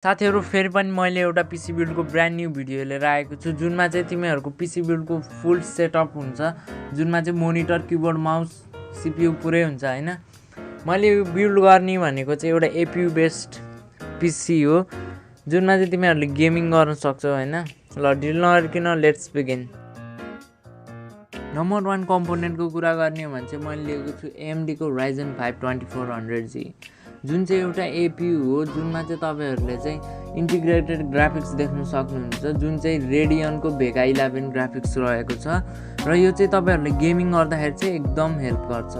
साथीहरु फेरि पनि मैले एउटा पीसी बिल्डको ब्रान्ड न्यू भिडियो लिएर आएको छु जुनमा चाहिँ तिमीहरुको पीसी बिल्डको फुल सेटअप हुन्छ जुनमा चाहिँ मोनिटर कीबोर्ड माउस सीपीयू पुरै हुन्छ हैन मैले बिल्ड गर्ने भनेको चाहिँ एउटा एपीयू बेस्ड पीसी हो जुनमा चाहिँ तिमीहरुले गेमिङ गर्न सक्छौ हैन ल ढिल नगरिकन लेट्स बिगिन नम्बर 1 कम्पोनेन्टको कुरा गर्ने हो भने चाहिँ मैले लिएको छु AMD को Ryzen 5 2400G जुन चाहिँ एउटा एपीयू हो जुनमा चाहिँ तपाईहरुले चाहिँ इन्टिग्रेटेड ग्राफिक्स देख्न सक्नुहुन्छ जुन चाहिँ रेडियन को भेगा 11 ग्राफिक्स रहेको छ र यो चाहिँ तपाईहरुले गेमिङ गर्दाखेरि चाहिँ एकदम हेल्प गर्छ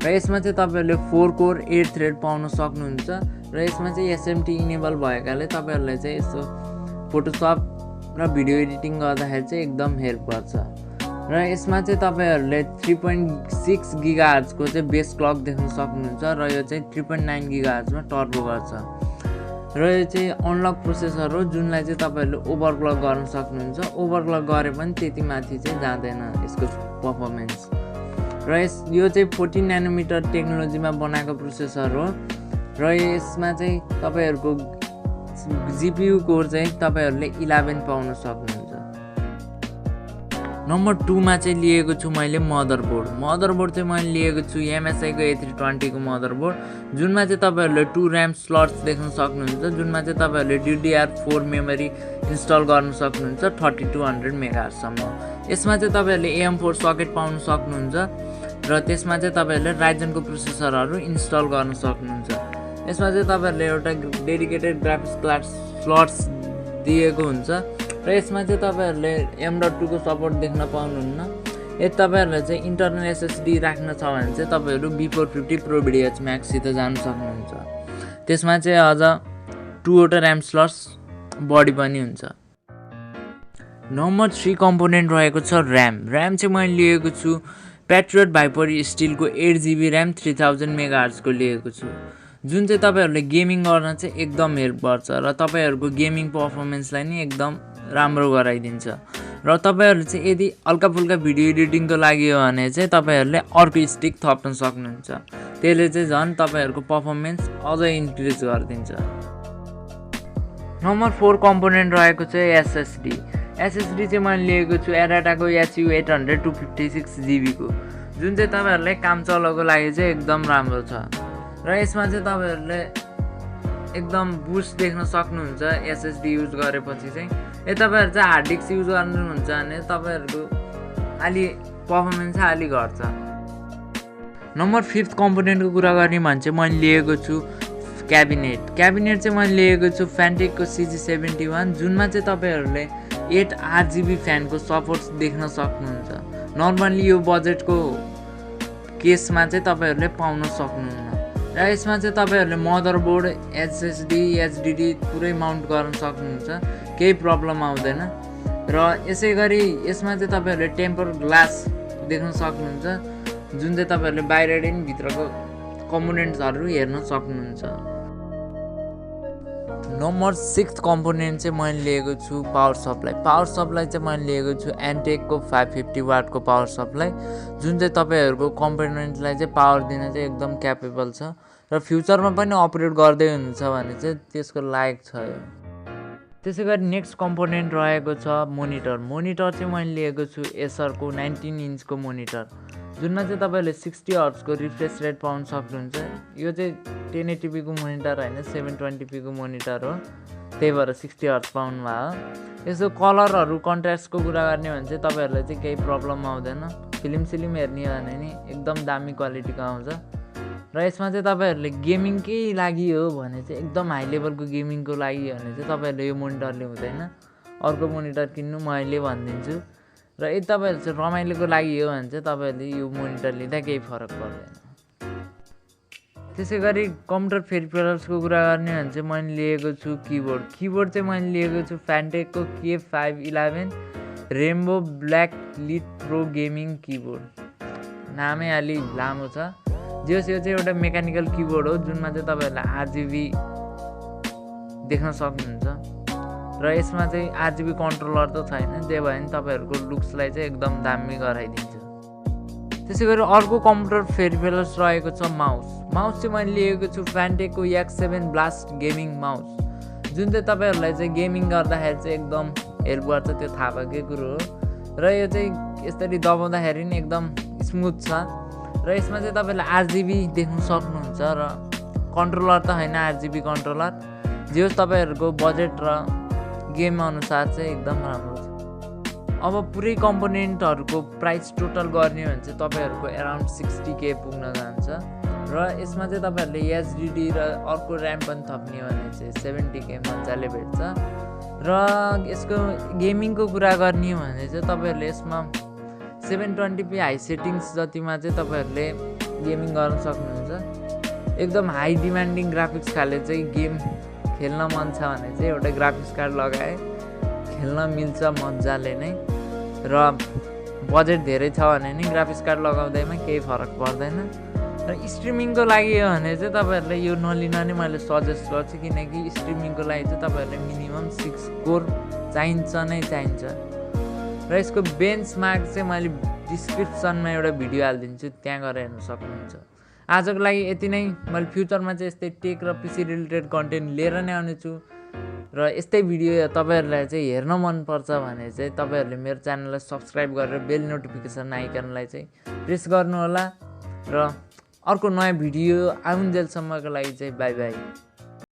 र यसमा चाहिँ तपाईहरुले 4 कोर 8 थ्रेड पाउन सक्नुहुन्छ र यसमा चाहिँ SMT इनेबल भएकाले तपाईहरुले चाहिँ यसो फोटोशप र भिडियो एडिटिङ गर्दाखेरि चाहिँ एकदम हेल्प गर्छ र यसमा चाहिँ तपाईहरुले 3.6 गिगाहर्ज को चाहिँ बेस क्लक देख्न सक्नुहुन्छ र यो चाहिँ 3.9 गिगाहर्ज मा टर्बो गर्छ र यो चाहिँ अनलक प्रोसेसर हो जुनलाई चाहिँ तपाईहरुले ओभरक्लक गर्न सक्नुहुन्छ ओभरक्लक गरे पनि त्यति माथि चाहिँ जाँदैन यसको परफर्मेन्स र यो चाहिँ 14 नैनोमिटर टेक्नोलोजीमा बनाएको प्रोसेसर हो र यसमा चाहिँ तपाईहरुको जीपीयू कोर चाहिँ तपाईहरुले 11 पाउन सक्नुहुन्छ नम्बर 2 मा चाहिँ लिएको छु मैले मदरबोर्ड चाहिँ मैले लिएको छु MSI को A320 को मदरबोर्ड जुनमा चाहिँ तपाईहरुले 2 RAM स्लट्स देख्न सक्नुहुन्छ जुनमा चाहिँ तपाईहरुले DDR4 मेमोरी इन्स्टल गर्न सक्नुहुन्छ 3200 मेगाहर्ज सम्म यसमा चाहिँ तपाईहरुले AM4 सकेट पाउन सक्नुहुन्छ र त्यसमा चाहिँ तपाईहरुले Ryzen को प्रोसेसरहरु इन्स्टल गर्न सक्नुहुन्छ यसमा चाहिँ तपाईहरुले एउटा डेडिकेटेड ग्राफिक्स कार्ड स्लट्स दिएको हुन्छ र यसमा चाहिँ तपाईहरुले M.2 को सपोर्ट देख्न पाउनुहुन्न यदि तपाईहरुले चाहिँ इन्टरनल SSD राख्न छ भने चाहिँ तपाईहरु B450 Pro VDH Max सित जान सक्नुहुन्छ त्यसमा चाहिँ अझ 2 वटा RAM स्लट्स बढी पनि हुन्छ नम्बर 3 कम्पोनेन्ट रहेको छ RAM चाहिँ मैले लिएको छु Patriot Viper Steel को 8GB RAM 3000 MHz को लिएको छु जुन चाहिँ तपाईहरुले गेमिङ गर्न चाहिँ एकदम हेल्प गर्छ र तपाईहरुको गेमिङ परफर्मेन्सलाई नि एकदम राम्रो गराइदिन्छ र तपाईहरुले चाहिँ यदि हल्का फुल्का भिडियो एडिटिङको लागि हो भने चाहिँ तपाईहरुले अर्को स्टिक थप्न सक्नुहुन्छ त्यसले चाहिँ झन् तपाईहरुको परफर्मेन्स अझै इन्क्रिज गरिदिन्छ नम्बर 4 कम्पोनेन्ट रहेको चाहिँ SSD चाहिँ मैले लिएको छु Adata को HU800 256GB को जुन चाहिँ तपाईहरुले काम चलाउको लागि चाहिँ एकदम राम्रो छ र यसमा चाहिँ तपाईहरुले एकदम बुस्ट देख्न सक्नुहुन्छ SSD युज गरेपछि चाहिँ यदि तपाईहरु चाहिँ हार्ड डिस्क युज गर्नुहुन्छ भने तपाईहरुको अलि परफर्मेन्स अलि घट्छ नम्बर 5 कम्पोनेन्टको कुरा गर्ने भने चाहिँ मैले लिएको छु क्याबिनेट चाहिँ मैले लिएको छु Fanatec को CG71 जुनमा चाहिँ तपाईहरुले 8 RGB फ्यानको सपोर्ट देख्न सक्नुहुन्छ नर्मली यो बजेटको केसमा चाहिँ तपाईहरुले पाउन सक्नुहुन्न र यसमा चाहिँ तपाईहरुले मदरबोर्ड SSD HDD पुरै माउन्ट गर्न सक्नुहुन्छ केही प्रब्लम आउँदैन र यसैगरी यसमा चाहिँ तपाईहरुले टेम्पर ग्लास देख्न सक्नुहुन्छ जुन चाहिँ तपाईहरुले बाहिरदेखि भित्रको कम्पोनेन्ट्सहरु हेर्न सक्नुहुन्छ नम्बर 6 कम्पोनेन्ट चाहिँ मैले लिएको छु पावर सप्लाई चाहिँ मैले लिएको छु Antec को 550 वाट को पावर सप्लाई जुन चाहिँ तपाईहरुको कम्पोनेन्टलाई चाहिँ पावर दिन चाहिँ एकदम क्यापेबल छ र फ्युचरमा पनि अपग्रेड गर्दै हुनुहुन्छ भने चाहिँ त्यसको लायक छ यो त्यसैगरी नेक्स्ट कम्पोनेन्ट रहेको छ मोनिटर चाहिँ मैले लिएको छु Acer को 19 इन्च को मोनिटर जुनमा चाहिँ तपाईहरुले 60 हर्ट्ज को रिफ्रेश रेट पाउन सक्नुहुन्छ यो चाहिँ 1080p को मोनिटर हैन 720p को मोनिटर हो त्यही भएर 60 हर्ट्ज पाउनु भयो यसो कलरहरु कन्ट्रास्टको कुरा गर्ने भने चाहिँ तपाईहरुलाई चाहिँ केही प्रब्लम आउँदैन फिल्म हेर्ने हो भने नि एकदम दामी क्वालिटीको आउँछ र यसमा चाहिँ तपाईहरुले गेमिङकै लागि हो भने चाहिँ एकदम हाई लेभलको गेमिङको लागि हो भने चाहिँ तपाईहरुले यो मोनिटरले हुँदैन अर्को मोनिटर किन्नु मैले भनिदिन्छु र यदि तपाईहरु चाहिँ रमाइलोको लागि हो भने चाहिँ तपाईहरुले यो मोनिटर लिँदा केही फरक पर्दैन त्यसैगरी कम्प्युटर पेरिफेरल्सको कुरा गर्ने भने चाहिँ मैले लिएको छु कीबोर्ड चाहिँ मैले लिएको छु Fanatec को K511 rainbow backlit pro gaming keyboard नामै अलि लामो छ यो चाहिँ एउटा मेकानिकल कीबोर्ड हो जुनमा चाहिँ तपाईहरुले RGB देख्न सक्नुहुन्छ र यसमा चाहिँ RGB कन्ट्रोलर त छैन त्यही भएर तपाईहरुको लुक्सलाई चाहिँ एकदम दामी गराइदिन्छ त्यसैगरी अर्को कम्प्युटर पेरिफेरल्स रहेको छ माउस चाहिँ मैले लिएको छु Fanatec को X7 ब्लास्ट गेमिङ माउस जुन चाहिँ तपाईँहरूलाई चाहिँ गेमिङ गर्दाखेरि चाहिँ एकदम हेल्प गर्छ, त्यो थाहा भएकै कुरो हो। र यो चाहिँ यसरी दबाउँदाखेरि नि एकदम स्मुथ छ। र यसमा चाहिँ तपाईँहरूले RGB देख्न सक्नुहुन्छ। र कन्ट्रोलर त होइन, RGB कन्ट्रोलर, जे होस् तपाईँहरूको बजेट र गेम अनुसार चाहिँ एकदम राम्रो छ। अब पुरै कम्पोनेन्टहरूको प्राइस टोटल गर्ने हो भने चाहिँ तपाईँहरूको अराउन्ड 60K पुग्न जान्छ। र यसमा चाहिँ तपाईँहरूले HDD र अर्को ऱ्याम पनि थप्ने हो भने चाहिँ 70K मजाले भेट्छ। र यसको गेमिङको कुरा गर्ने हो भने चाहिँ तपाईँहरूले यसमा 720p हाई सेटिङ्स जतिमा चाहिँ तपाईँहरूले गेमिङ गर्न सक्नुहुन्छ। एकदम हाई डिमान्डिङ ग्राफिक्स खाले चाहिँ गेम खेल्न मन छ भने चाहिँ एउटा ग्राफिक्स कार्ड लगाए खेल्न मिल्छ मजाले नै। र बजेट धेरै छ भने नि ग्राफिक्स कार्ड लगाउँदैमा केही फरक पर्दैन। र स्ट्रिमिङको लागि हो भने चाहिँ तपाईँहरूले यो नलिन नै मैले सजेस्ट गर्छु, किनकि स्ट्रिमिङको लागि चाहिँ तपाईँहरूले मिनिमम 6 कोर चाहिन्छ नै चाहिन्छ। र यसको बेन्चमार्क चाहिँ मैले डिस्क्रिप्सनमा एउटा भिडियो हालिदिन्छु, त्यहाँ गएर हेर्न सक्नुहुन्छ। आजको लागि यति नै। मैले फ्युचरमा चाहिँ यस्तै टेक र PC रिलेटेड कन्टेन्ट लिएर नै आउनेछु। र यस्तै भिडियो तपाईँहरूलाई चाहिँ हेर्न मनपर्छ भने चाहिँ तपाईँहरूले मेरो च्यानललाई सब्सक्राइब गरेर बेल नोटिफिकेसन आइकनलाई चाहिँ प्रेस गर्नुहोला। र अर्को नयाँ भिडियो आउन्जेलसम्मको लागि चाहिँ बाई बाई।